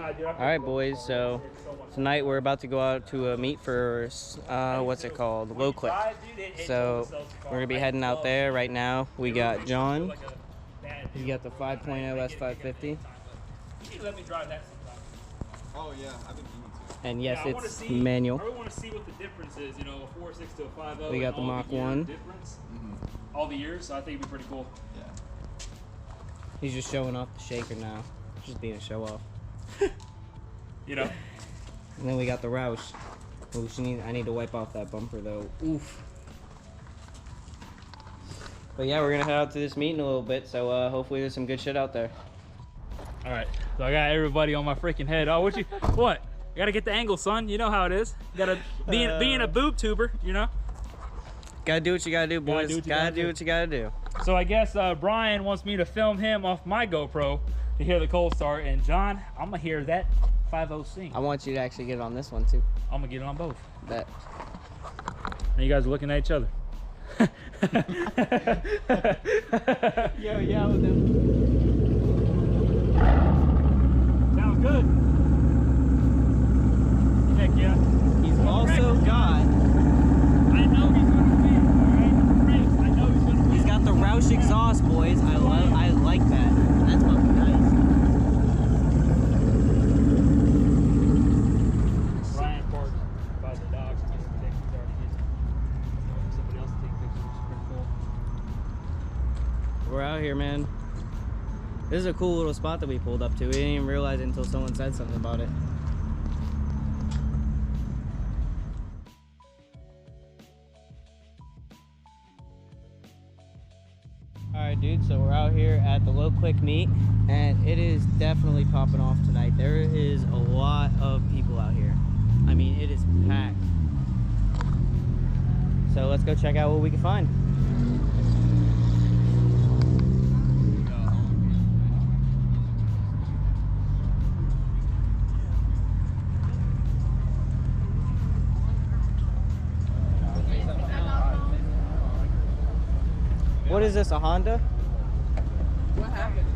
Alright boys, so tonight we're about to go out to a meet for, what's it called? Low click. So we're going to be heading out there right now. We got John. He got the 5.0 S550. Let me drive that. Oh yeah, I've been meaning to. And yes, it's manual. I really want to see what the difference is, you know, a 4.6 to a 5.0. We got the Mach 1. Difference. All the years, so I think it'd be pretty cool. Yeah. He's just showing off the shaker now. Just being a show off. You know? And then we got the Roush. Oh, I need to wipe off that bumper though. Oof. But yeah, we're gonna head out to this meet in a little bit, so hopefully there's some good shit out there. All right, so I got everybody on my freaking head. Oh, what? I gotta get the angle, son. You know how it is. You gotta being a boob tuber, you know. Gotta do what you gotta do, boys. Gotta do what you gotta do. So I guess Brian wants me to film him off my GoPro to hear the cold start, and John, I'm gonna hear that 5.0 sing. I want you to actually get it on this one too. I'm gonna get it on both. Bet. And you guys are looking at each other. Yo, yeah, with him. Sounds good. Heck yeah. He's also got. I know he's gonna win. All right, Prince, I know he's gonna win. He's got the Roush exhaust, boys. I like that. That's fucking nice. Brian parked by the dogs and gets some pictures. Already gets somebody else to take pictures. It's pretty cool. We're out here, man. This is a cool little spot that we pulled up to. We didn't even realize it until someone said something about it. Alright dude, so we're out here at the Low Click meet and it is definitely popping off tonight. There is a lot of people out here. I mean, it is packed. So let's go check out what we can find. What is this, a Honda? What happened?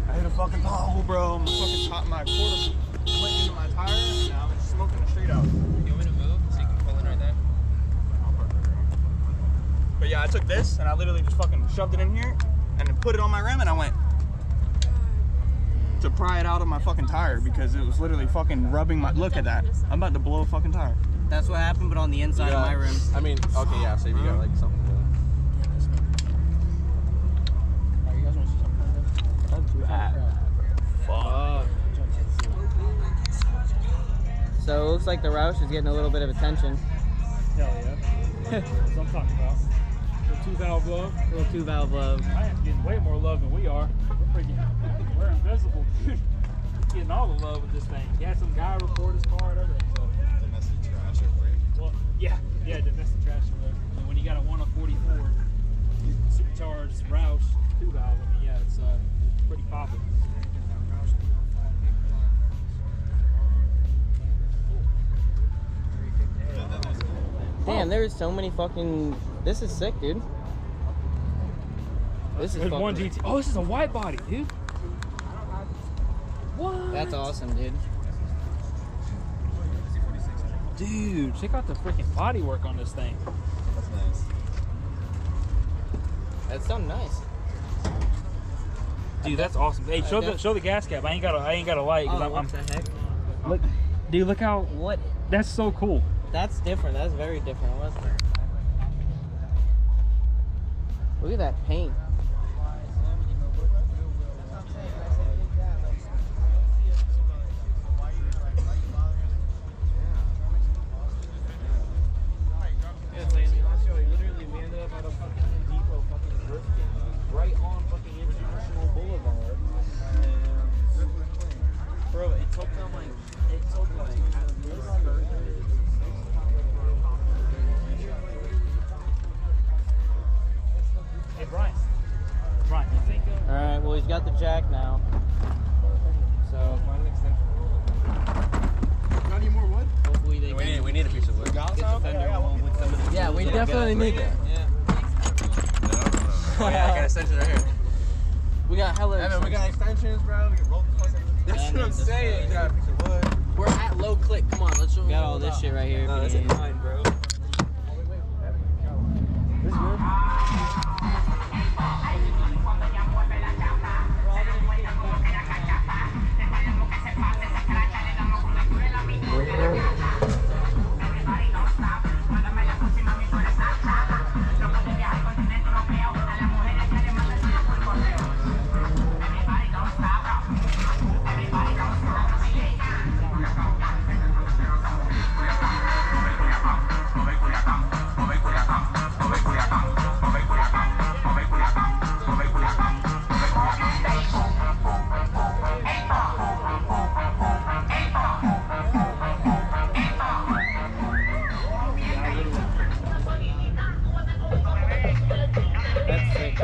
I hit a fucking pothole, bro. My quarter went into my tire and now it's smoking the street out. You want me to move so you can pull in right there? But yeah, I took this and I literally just fucking shoved it in here and then put it on my rim and I went to pry it out of my fucking tire because it was literally fucking rubbing my. Look at that. I'm about to blow a fucking tire. That's what happened, but on the inside of my rims. I mean, okay, yeah, so if you got like something. So it looks like the Roush is getting a little bit of attention. Hell yeah. That's what I'm talking about. Little 2-valve love. Little 2-valve love. I am getting way more love than we are. We're invisible, dude. Getting all the love with this thing. He had some guy report his car and everything. So. Domestic trash over. Well, yeah, domestic trash over. And when you got a 1 of 44 supercharged Roush 2-valve, I mean, yeah, it's pretty popping. Damn, there's so many fucking. This is sick, dude. This is one GT. Oh, this is a wide body, dude. What? That's awesome, dude. Dude, check out the freaking body work on this thing. That's nice. That's so nice. Dude, that's awesome. Hey, show the gas cap. I ain't got a light because what the heck? Look, dude, look how. What? That's so cool. That's different. That's very different, wasn't it? Look at that paint. Literally, we ended up at a fucking depot fucking drifting right on fucking International Boulevard. And bro, it took them like Hey, Brian, you think? All right. Well, he's got the jack now. So. Got any more wood? Hopefully they We need a piece of wood. get the fender home with some of the. Yeah, we definitely need that. Yeah. Oh yeah, I got extensions right here. We got hella. Yeah, man, we got extensions, bro. We can roll the fucking. That's what I'm saying. You got a piece of wood. We're at low click. Come on, let's show them. Got all this shit right here. No, that's if you need. mine, bro. This is good. That's sick.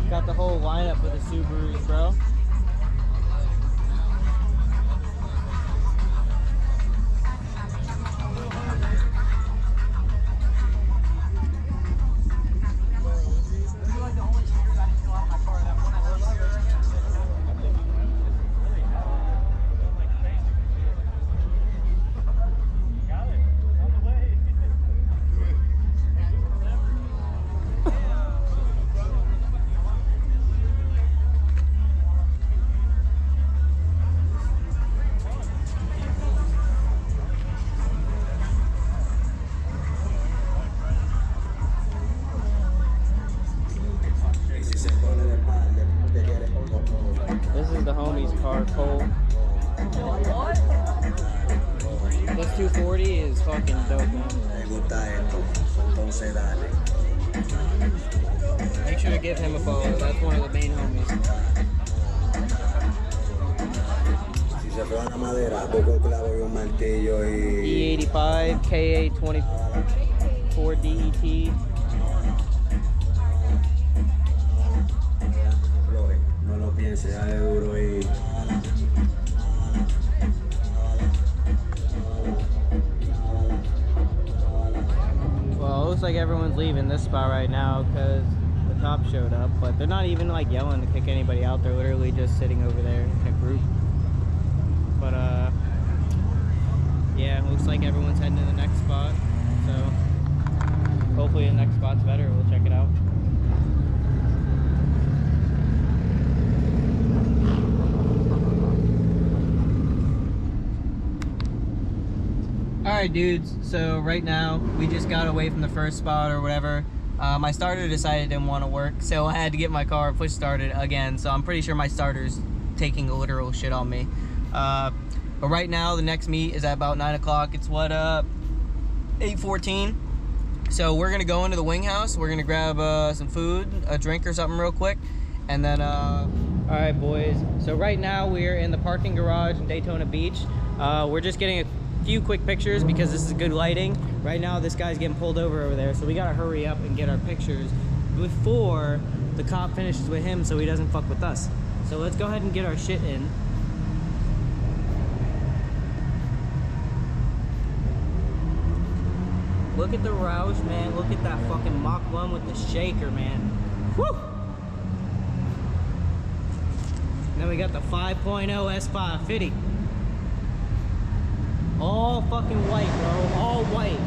Got the whole lineup of the Subarus, bro. This is the homie's car, Cole. This 240 is fucking dope, man. Make sure to give him a follow. That's one of the main homies. E85, KA24 DET. No lo piense, dale duro y Well, it looks like everyone's leaving this spot right now because the cops showed up, but they're not even like yelling to kick anybody out. They're literally just sitting over there in a group. But yeah, looks like everyone's heading to the next spot. So hopefully the next spot's better. We'll check it out. Alright dudes, so right now we just got away from the first spot or whatever. My starter decided it didn't want to work, so I had to get my car push started again. So I'm pretty sure my starter's taking a literal shit on me. But right now the next meet is at about 9 o'clock. It's what, 8:14. So we're gonna go into the wing house. We're gonna grab some food, a drink or something real quick, and then alright boys, so right now we're in the parking garage in Daytona Beach. We're just getting a few quick pictures because this is good lighting. Right now this guy's getting pulled over there, so we gotta hurry up and get our pictures before the cop finishes with him so he doesn't fuck with us. So let's go ahead and get our shit in. Look at the Roush, man. Look at that fucking Mach 1 with the shaker, man. Woo! And then we got the 5.0 S550. All fucking white, bro. All white.